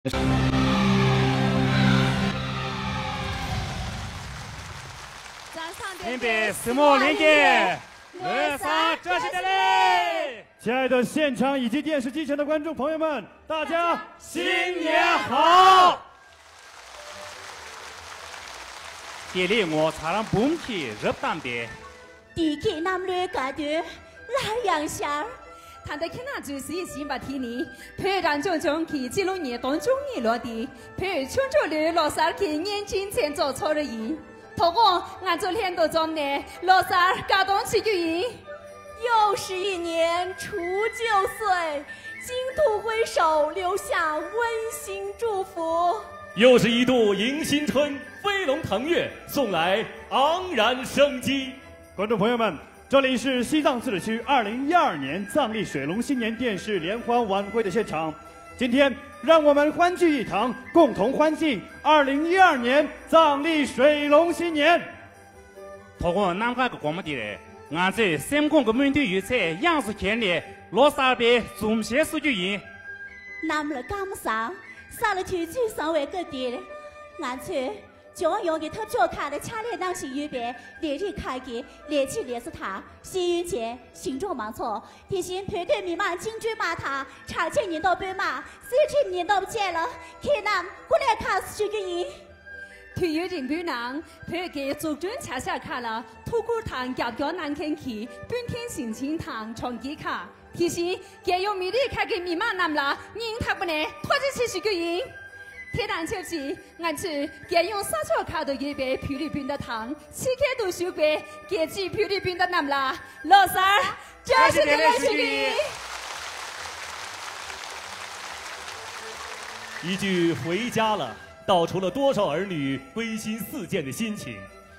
天边什么连接？乐啥这些的嘞？亲爱的现场以及电视机前的观众朋友们，大家新年好！这里我唱了本体热当的。地给南绿嘎的拉阳乡。他的看那就是新把天呢，陪让种种去记录年当中年落地，陪群众里老三去年轻前做错了人，透过俺昨天都中呢，老三感动起个人。又是一年除旧岁，金土回首，留下温馨祝福。又是一度迎新春，飞龙腾跃，送来昂然生机。观众朋友们，这里是西藏自治区2012年藏历水龙新年电视联欢晚会的现场。今天，让我们欢聚一堂，共同欢庆2012年藏历水龙新年。透过南瓜个广播的嘞，俺这三公个门队预测样式看的，老三边中线数据赢。那么了干么啥？啥了去最上位个点？俺这。就用给他做卡的强烈当心预备，连日开给，连气连是他，新运前行状忙错，提醒团队迷茫金军马塔，长期年到奔马，40年到不见了，看那过来看是个人。体育人不能，陪给组织恰下卡了，土库堂夹脚难看去，本天心情堂长给卡，提醒该用米粒开给迷茫男了，人他不能，拖着去是个人。天然秋季，俺去给用沙草卡的预备菲律宾的糖，七开读书会给去菲律宾的男啦，老三儿，这是的来是的。一句回家了，道出了多少儿女归心似箭的心情；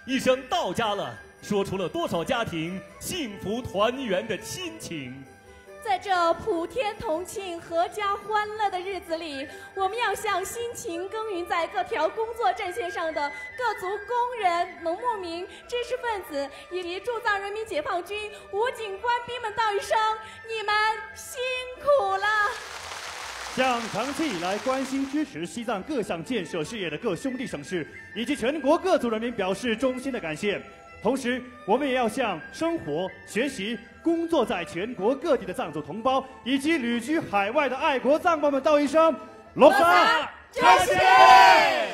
一声到家了，说出了多少家庭幸福团圆的亲情。在这普天同庆、阖家欢乐的日子里，我们要向辛勤耕耘在各条工作阵线上的各族工人、农牧民、知识分子以及驻藏人民解放军武警官兵们道一声：你们辛苦了！向长期以来关心支持西藏各项建设事业的各兄弟省市以及全国各族人民表示衷心的感谢。同时，我们也要向生活、学习、工作在全国各地的藏族同胞以及旅居海外的爱国藏胞们道一声：罗萨，谢谢。